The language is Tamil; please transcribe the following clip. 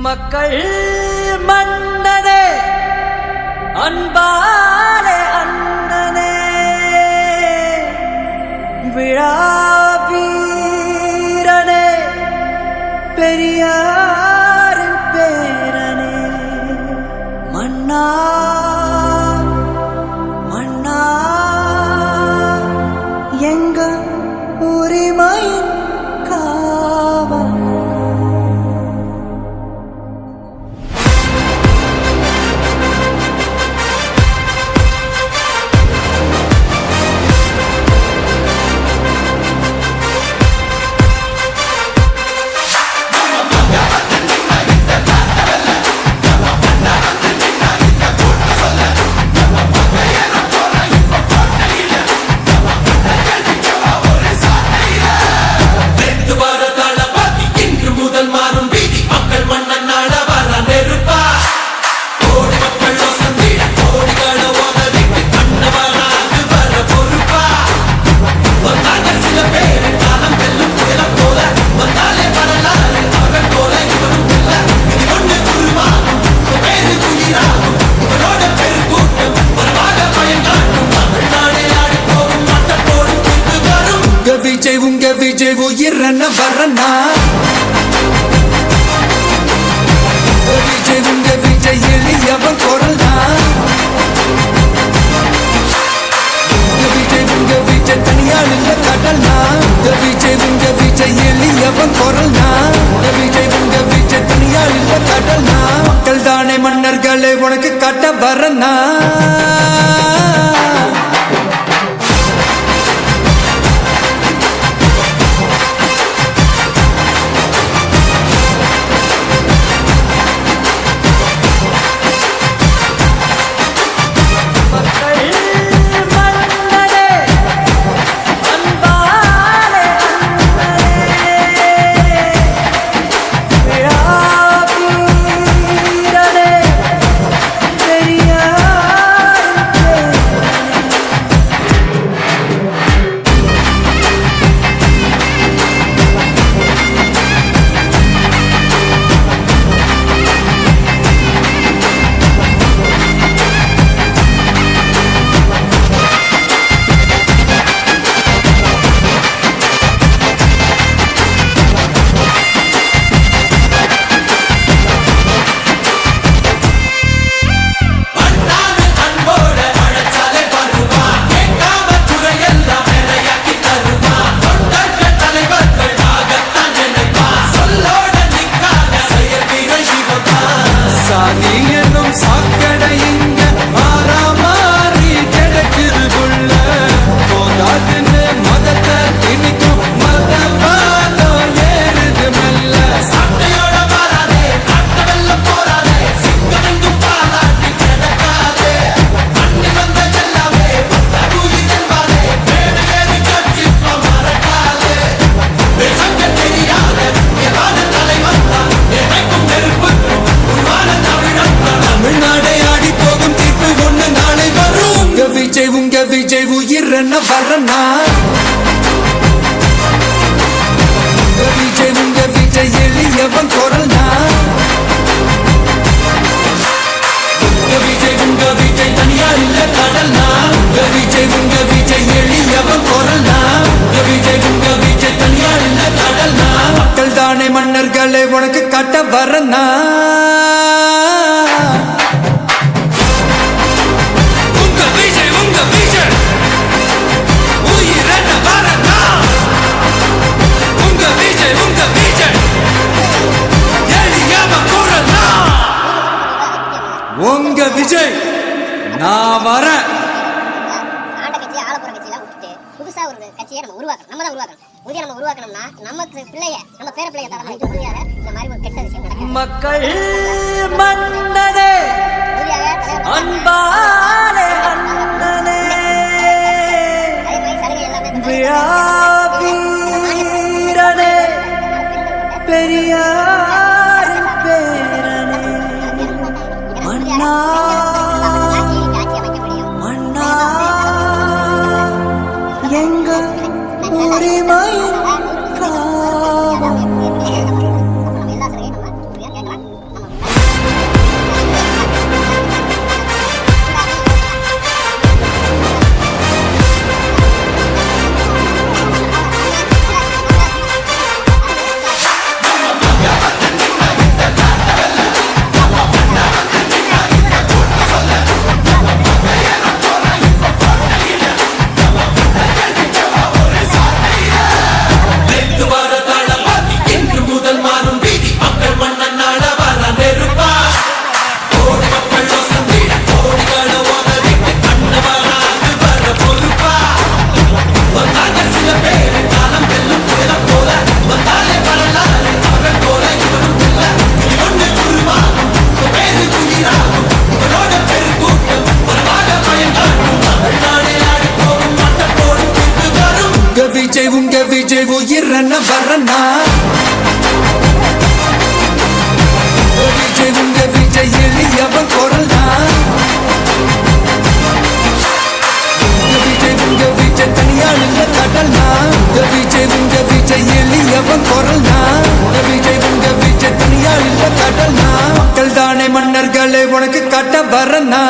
மக்கள் மன்னனே அன்பாலே அண்ணனே விழா வீரனே பெரியாரின் பேரனே மன்னா மன்னா எங்க உரிமையின் காவல் உங்க விஜய் உயிரன வரனா விஜய் உங்க விஜய் எளியவன் குரல்னா விஜய் உங்க விஜய் தனியால் இல்ல கடல்னா விஜய் உங்க விஜய் எளியவன் குரல்னா விஜய் உங்க விஜய் தனியால் இல்ல கடல்னா மக்கள் தானே மன்னர்களே உனக்கு காட்ட வரனா விஜய் உயிரன வரனா விஜய் உங்க விஜய் எளியவன் குரல்னா விஜய் உங்க விஜய் தனியார் இல்ல கடல்னா விஜய் உங்க விஜய் எளியவன் குரல்னா விஜய் உங்க விஜய் தனியார் இல்ல கடல்னா மக்கள் தானே மன்னர்களே உனக்கு காட்ட வரனா உங்க விஜய் நான் வரேன். ஆண்ட கட்சியை ஆளப்புற கட்சியெல்லாம் விட்டுட்டு புதுசா ஒரு கட்சியை நம்ம உருவாக்கணும். நம்ம தான் உருவாக்கணும். புதிய நம்ம உருவாக்கணும்னா நமக்கு பிள்ளைய நம்ம பேர பிள்ளைய தர மாதிரி புதியாக இந்த மாதிரி ஒரு கெட்ட விஷயம் நடக்கும். மக்கள் மன்னனே அன்பாலே அண்ணனே விழா வீரனே பெரியாரின் பேரனே மன்னா மன்னா எங்கள் உரிமையின் காவல் வரனா